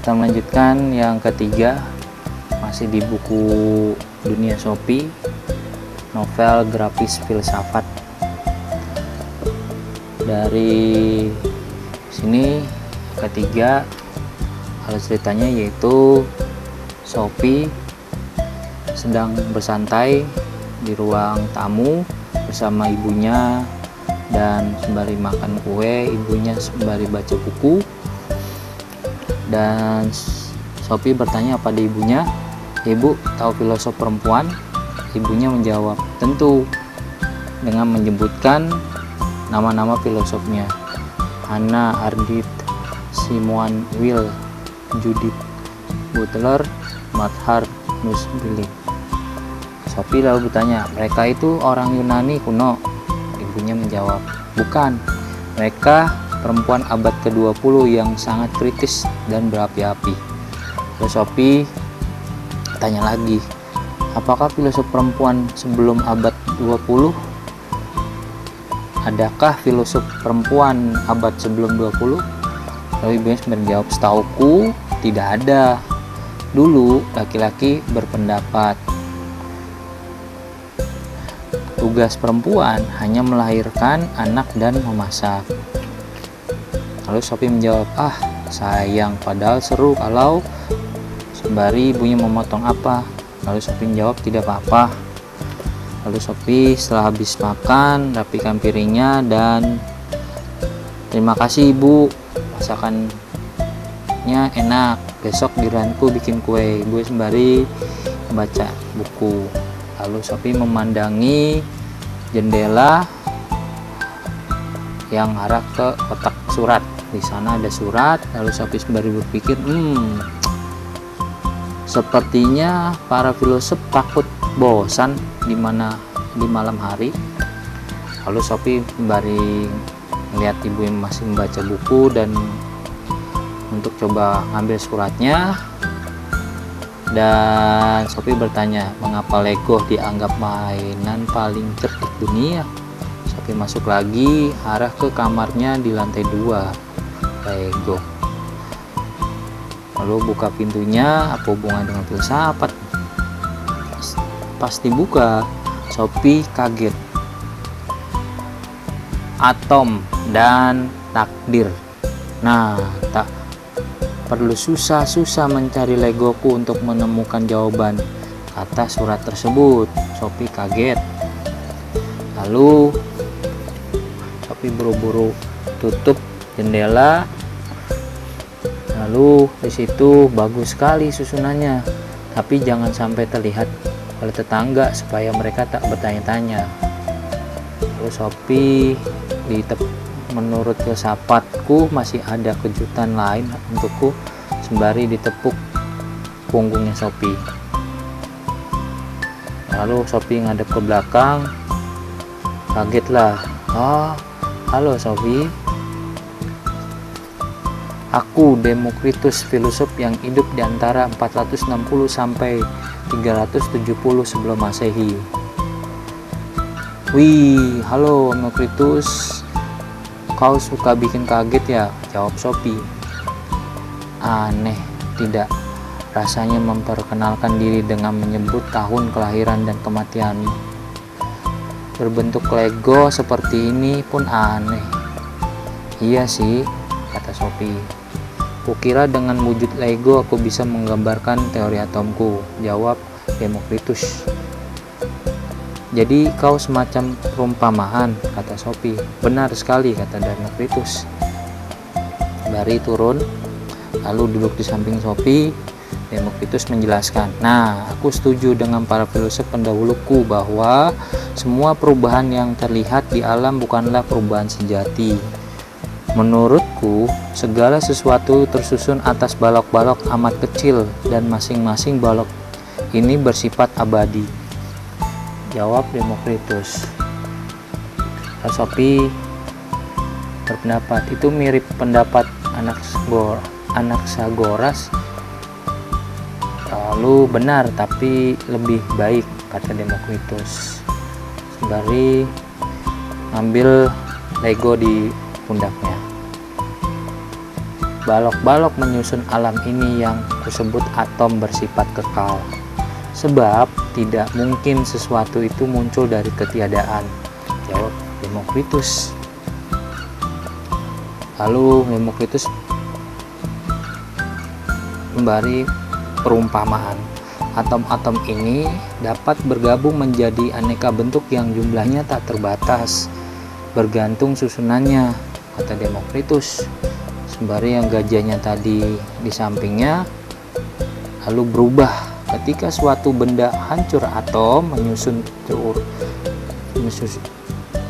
Kita melanjutkan yang ketiga, masih di buku Dunia Shopee, novel grafis filsafat. Dari sini ketiga, alur ceritanya yaitu Shopee sedang bersantai di ruang tamu bersama ibunya, dan sembari makan kue, ibunya sembari baca buku. Dan Shopee bertanya pada ibunya, "Ibu tahu filosof perempuan?" Ibunya menjawab, "Tentu," dengan menyebutkan nama-nama filosofnya: Hannah Arendt, Simone Weil, Judith Butler, Martha Nussbaum. Shopee lalu bertanya, "Mereka itu orang Yunani kuno?" Ibunya menjawab, "Bukan, mereka perempuan abad ke-20 yang sangat kritis dan berapi-api." Terus Shopee tanya lagi, "Apakah filosof perempuan sebelum abad 20? Adakah filosof perempuan abad sebelum 20? Lalu ibunya menjawab, "Setauku tidak ada. Dulu laki-laki berpendapat tugas perempuan hanya melahirkan anak dan memasak." Lalu Shopee menjawab, "Ah, sayang, padahal seru kalau..." Sembari ibunya memotong apa. Lalu Shopee menjawab, "Tidak apa-apa." Lalu Shopee setelah habis makan, rapikan piringnya dan, "Terima kasih ibu, masakannya enak. Besok giliranku bikin kue." Ibu sembari membaca buku. Lalu Shopee memandangi jendela yang arah ke kotak surat. Di sana ada surat. Lalu Shopee sembari berpikir, sepertinya para filosof takut bosan di malam hari. Lalu Shopee sembari melihat ibu yang masih membaca buku dan untuk coba ngambil suratnya. Dan Shopee bertanya, "Mengapa Lego dianggap mainan paling cerdik dunia?" Shopee masuk lagi, arah ke kamarnya di lantai 2. Lego. Lalu buka pintunya, apa hubungan dengan filsafat? Pas dibuka, Shopee kaget. Atom dan takdir. Nah, tak perlu susah-susah mencari Legoku untuk menemukan jawaban, kata surat tersebut. Shopee kaget. Lalu Shopee buru-buru tutup jendela. Lalu di situ bagus sekali susunannya, tapi jangan sampai terlihat oleh tetangga supaya mereka tak bertanya-tanya. Lalu Shopee menurut filsafatku masih ada kejutan lain untukku, sembari ditepuk punggungnya Shopee. Lalu Shopee ngadep ke belakang, kagetlah. "Oh, halo Shopee. Aku Demokritus, filosof yang hidup di antara 460 sampai 370 sebelum Masehi." "Wih, halo Demokritus. Kau suka bikin kaget ya?" jawab Shopee. "Aneh, tidak rasanya memperkenalkan diri dengan menyebut tahun kelahiran dan kematianmu. Berbentuk Lego seperti ini pun aneh." "Iya sih," kata Shopee. "Kukira dengan wujud Lego aku bisa menggambarkan teori atomku," jawab Demokritus. "Jadi kau semacam perumpamaan," kata Shopee. "Benar sekali," kata Demokritus. Dari turun, lalu duduk di samping Shopee. Demokritus menjelaskan, "Nah, aku setuju dengan para filsuf pendahuluku bahwa semua perubahan yang terlihat di alam bukanlah perubahan sejati. Menurutku, segala sesuatu tersusun atas balok-balok amat kecil dan masing-masing balok ini bersifat abadi," jawab Demokritus. Shopee berpendapat, "Itu mirip pendapat Anaxagoras." "Lalu benar, tapi lebih baik," kata Demokritus, sembari ngambil Lego di pundaknya. balok-balok menyusun alam ini yang kusebut atom bersifat kekal. Sebab tidak mungkin sesuatu itu muncul dari ketiadaan, jawab Demokritus. Lalu Demokritus memberi perumpamaan. Atom-atom ini dapat bergabung menjadi aneka bentuk yang jumlahnya tak terbatas, bergantung susunannya, kata Demokritus. Sembari yang gajahnya tadi di sampingnya lalu berubah ketika suatu benda hancur atom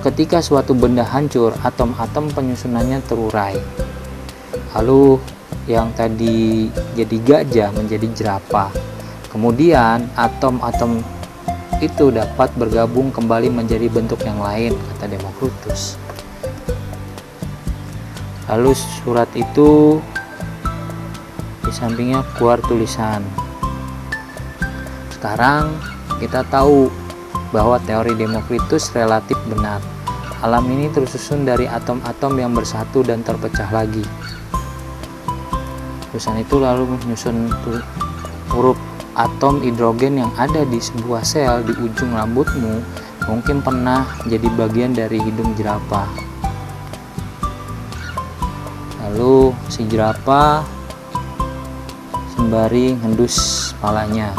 ketika suatu benda hancur, atom-atom penyusunannya terurai. Lalu yang tadi jadi gajah menjadi jerapah. Kemudian atom-atom itu dapat bergabung kembali menjadi bentuk yang lain, kata Demokritus. Lalu surat itu di sampingnya keluar tulisan. Sekarang kita tahu bahwa teori Demokritus relatif benar. Alam ini tersusun dari atom-atom yang bersatu dan terpecah lagi. Tulisan itu lalu menyusun huruf atom hidrogen yang ada di sebuah sel di ujung rambutmu mungkin pernah jadi bagian dari hidung jerapah. Lalu si jerapah sembari ngendus kepalanya.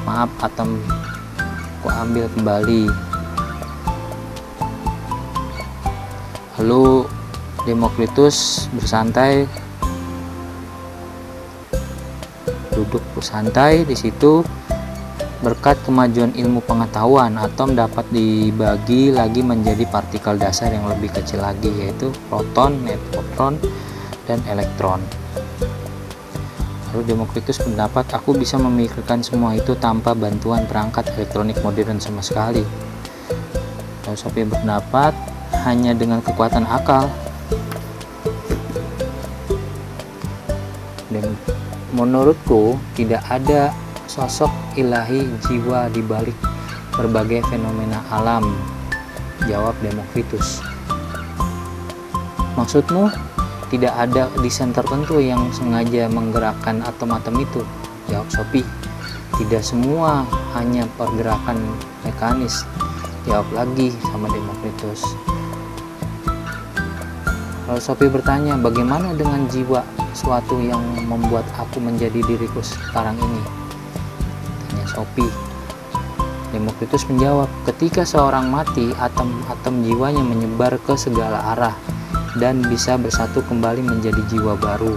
Maaf, atom ku ambil kembali. Lalu Demokritus duduk santai di situ. Berkat kemajuan ilmu pengetahuan, atom dapat dibagi lagi menjadi partikel dasar yang lebih kecil lagi, yaitu proton, neutron, dan elektron. Lalu Demokritus pendapat, aku bisa memikirkan semua itu tanpa bantuan perangkat elektronik modern sama sekali. Lalu Sophie berpendapat, hanya dengan kekuatan akal. Dan menurutku tidak ada sosok ilahi jiwa di balik berbagai fenomena alam, jawab Demokritus. Maksudmu tidak ada desain tertentu yang sengaja menggerakkan atom-atom itu, jawab Sophie. Tidak semua hanya pergerakan mekanis, jawab lagi sama Demokritus. Lalu Sophie bertanya, bagaimana dengan jiwa, suatu yang membuat aku menjadi diriku sekarang ini? Tanya Sophie. Demokritus menjawab, ketika seorang mati, atom-atom jiwanya menyebar ke segala arah dan bisa bersatu kembali menjadi jiwa baru.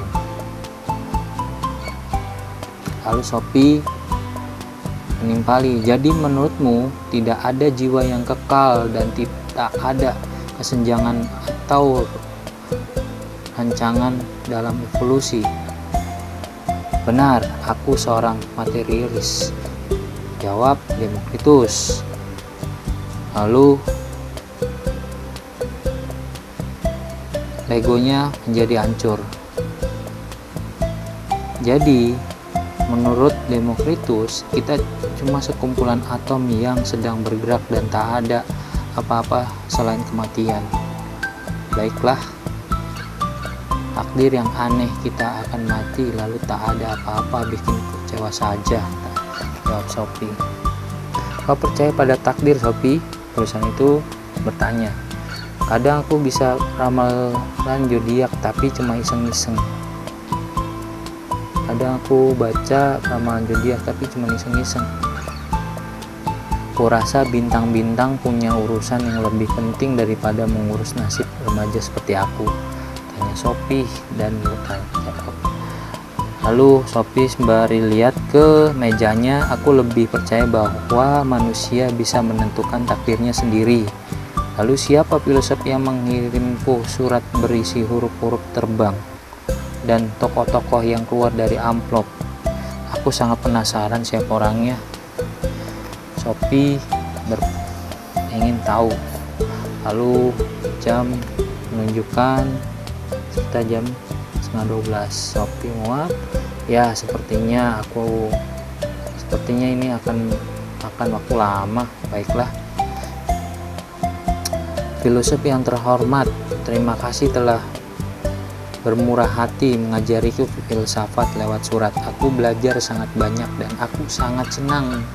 Lalu Sophie menimpali, jadi menurutmu tidak ada jiwa yang kekal dan tidak ada kesenjangan atau rancangan dalam evolusi? Benar, aku seorang materialis, jawab Demokritus. Lalu legonya menjadi hancur. Jadi menurut Demokritus, kita cuma sekumpulan atom yang sedang bergerak dan tak ada apa-apa selain kematian. Baiklah, takdir yang aneh, kita akan mati lalu tak ada apa-apa, bikin kecewa saja, jawab Sophie. Kau percaya pada takdir, Sophie? Tulisan itu bertanya. Kadang aku bisa ramalan zodiak tapi cuma iseng-iseng. Kadang aku baca ramalan zodiak tapi cuma iseng-iseng. Kurasa bintang-bintang punya urusan yang lebih penting daripada mengurus nasib remaja seperti aku, tanya Sophie dan bertanya. Lalu Sophie sembari lihat ke mejanya, aku lebih percaya bahwa manusia bisa menentukan takdirnya sendiri. Lalu siapa filosof yang mengirimku surat berisi huruf-huruf terbang dan tokoh-tokoh yang keluar dari amplop? Aku sangat penasaran siapa orangnya. Sophie ingin tahu. Lalu jam menunjukkan sekitar jam 11:30. Sophie muak. Ya, sepertinya ini akan makan waktu lama. Baiklah. Filosof yang terhormat, terima kasih telah bermurah hati mengajariku filsafat lewat surat. Aku belajar sangat banyak dan aku sangat senang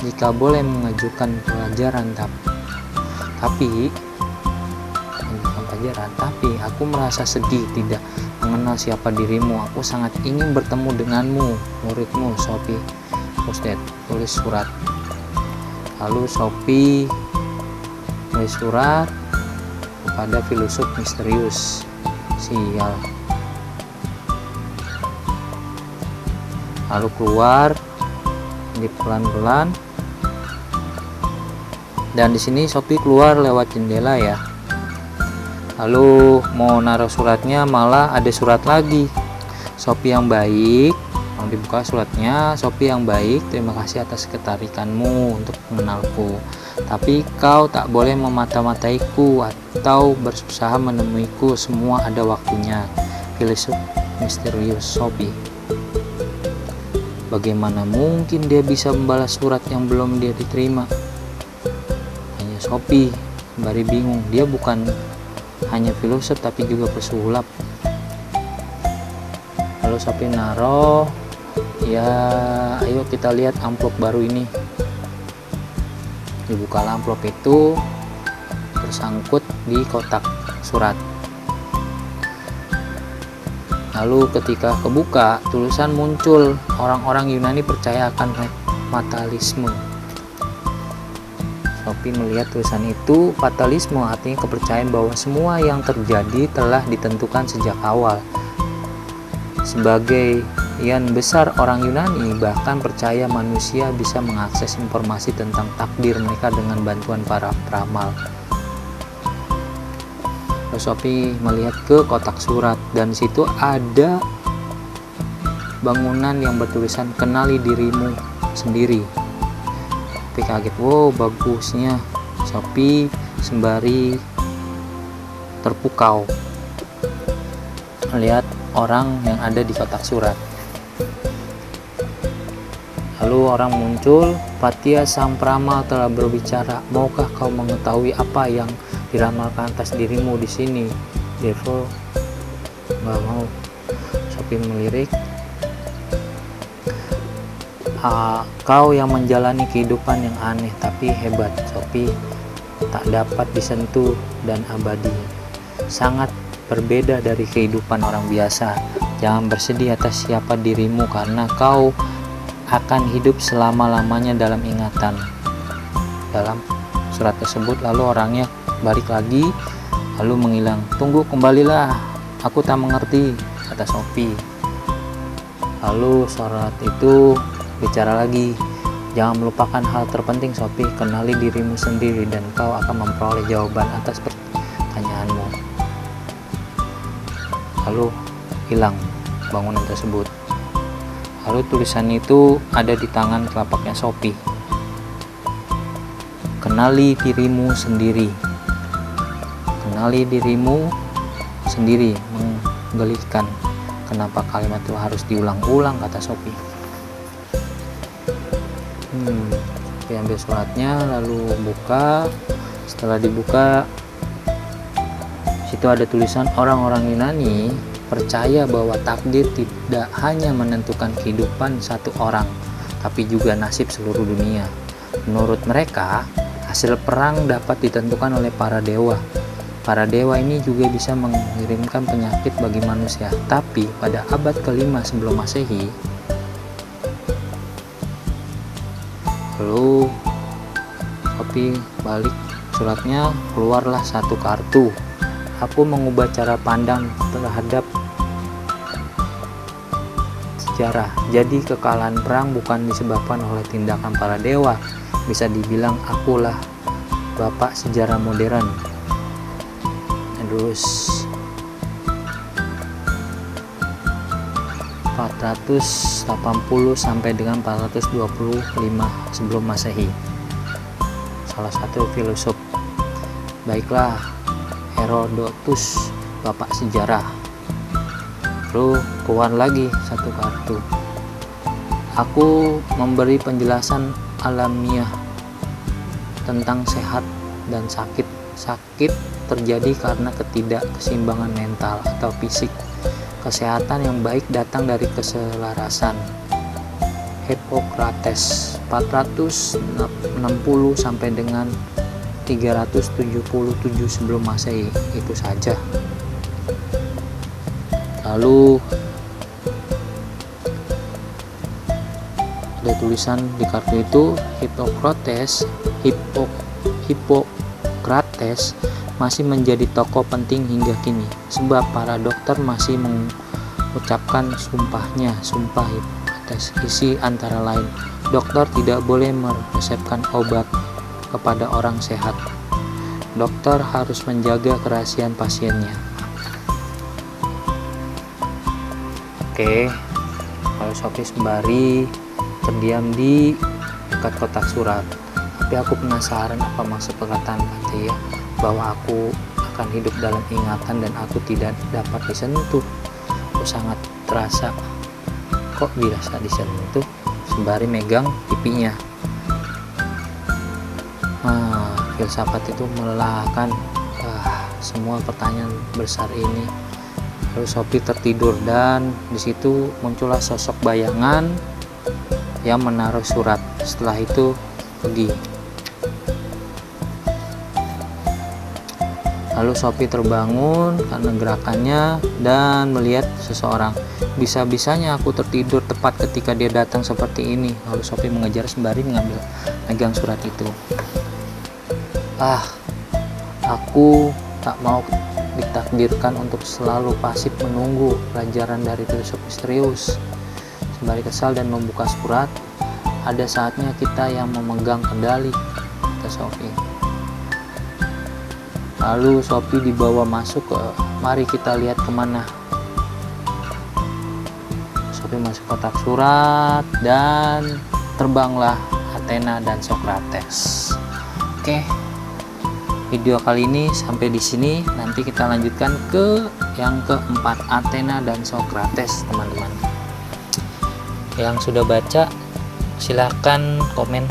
jika boleh mengajukan pelajaran. Tapi aku merasa sedih tidak mengenal siapa dirimu. Aku sangat ingin bertemu denganmu, muridmu Sophie Mustet. Tulis surat. Lalu Sophie tulis surat kepada filsuf misterius. Sial. Lalu keluar di pelan-pelan, dan di sini Sophie keluar lewat jendela ya. Lalu mau naruh suratnya, malah ada surat lagi. Sophie yang baik, mau dibuka suratnya. Sophie yang baik, terima kasih atas ketarikanmu untuk mengenalku. Tapi kau tak boleh memata-mataiku atau berusaha menemuiku. Semua ada waktunya. Filsuf misterius Sophie. Bagaimana mungkin dia bisa membalas surat yang belum dia diterima? Hanya Sophie sembari bingung. Dia bukan hanya filsuf tapi juga pesulap. Lalu Sophie naruh, ya ayo kita lihat amplop baru ini. Dibuka amplop itu, tersangkut di kotak surat. Lalu ketika kebuka, tulisan muncul, orang-orang Yunani percaya akan fatalisme. Sophie melihat tulisan itu. Fatalisme artinya kepercayaan bahwa semua yang terjadi telah ditentukan sejak awal. Sebagian besar orang Yunani bahkan percaya manusia bisa mengakses informasi tentang takdir mereka dengan bantuan para peramal. Lalu Sophie melihat ke kotak surat, dan di situ ada bangunan yang bertulisan kenali dirimu sendiri. Sophie kaget, wow bagusnya. Sophie sembari terpukau melihat orang yang ada di kotak surat. Lalu orang muncul, Fatia sang peramal telah berbicara. Maukah kau mengetahui apa yang diramalkan atas dirimu di sini? Devil nggak mau. Sophie melirik. Kau yang menjalani kehidupan yang aneh tapi hebat, Sophie, tak dapat disentuh dan abadi. Sangat berbeda dari kehidupan orang biasa. Jangan bersedih atas siapa dirimu, karena kau akan hidup selama-lamanya dalam ingatan. Dalam surat tersebut, lalu orangnya balik lagi, lalu menghilang. Tunggu, kembalilah, aku tak mengerti, kata Sophie. Lalu surat itu bicara lagi. Jangan melupakan hal terpenting, Sophie. Kenali dirimu sendiri dan kau akan memperoleh jawaban atas pertanyaanmu. Lalu hilang bangunan tersebut. Lalu tulisan itu ada di tangan telapaknya Sophie. Kenali dirimu sendiri. Kenali dirimu sendiri. Menggelikan. Kenapa kalimat itu harus diulang-ulang, kata Sophie. Sophie ambil suratnya, lalu buka. Setelah dibuka, situ ada tulisan, orang-orang Yunani percaya bahwa takdir tidak hanya menentukan kehidupan satu orang, tapi juga nasib seluruh dunia. Menurut mereka, hasil perang dapat ditentukan oleh para dewa. Para dewa ini juga bisa mengirimkan penyakit bagi manusia. Tapi pada abad ke-5 sebelum Masehi, lalu Sophie balik suratnya, keluarlah satu kartu. Aku mengubah cara pandang terhadap sejarah. Jadi kekalahan perang bukan disebabkan oleh tindakan para dewa. Bisa dibilang akulah bapak sejarah modern. Terus 480 sampai dengan 425 sebelum Masehi. Salah satu filsuf. Baiklah, Herodotus, bapak sejarah. Lalu keluar lagi satu kartu. Aku memberi penjelasan alamiah tentang sehat dan sakit. Sakit terjadi karena ketidakkeseimbangan mental atau fisik. Kesehatan yang baik datang dari keselarasan. Hippocrates 460 sampai dengan 377 sebelum Masehi, itu saja. Lalu ada tulisan di kartu itu, Hippocrates masih menjadi tokoh penting hingga kini, sebab para dokter masih mengucapkan sumpahnya. Sumpah Hippocrates isi antara lain, dokter tidak boleh meresepkan obat kepada orang sehat. Dokter harus menjaga kerahasiaan pasiennya. Oke, kalau Sophie sembari terdiam di dekat kotak surat. Tapi aku penasaran apa maksud perkataan Pate ya, bahwa aku akan hidup dalam ingatan dan aku tidak dapat disentuh. Aku sangat terasa, kok dirasa disentuh, sembari megang pipinya. Filsafat itu melelahkan. Semua pertanyaan besar ini. Lalu Sophie tertidur dan disitu muncullah sosok bayangan yang menaruh surat. Setelah itu pergi. Lalu Sophie terbangun karena gerakannya dan melihat seseorang. Bisa-bisanya aku tertidur tepat ketika dia datang seperti ini. Lalu Sophie mengejar sembari megang surat itu. Aku tak mau ditakdirkan untuk selalu pasif menunggu pelajaran dari filsuf misterius. Sembari kesal dan membuka surat, ada saatnya kita yang memegang kendali, kata Sophie. Lalu Sophie dibawa masuk ke, mari kita lihat kemana. Sophie masuk kotak surat dan terbanglah Athena dan Socrates. Oke, video kali ini sampai di sini. Nanti kita lanjutkan ke yang keempat, Athena dan Socrates, teman-teman. Yang sudah baca silahkan komen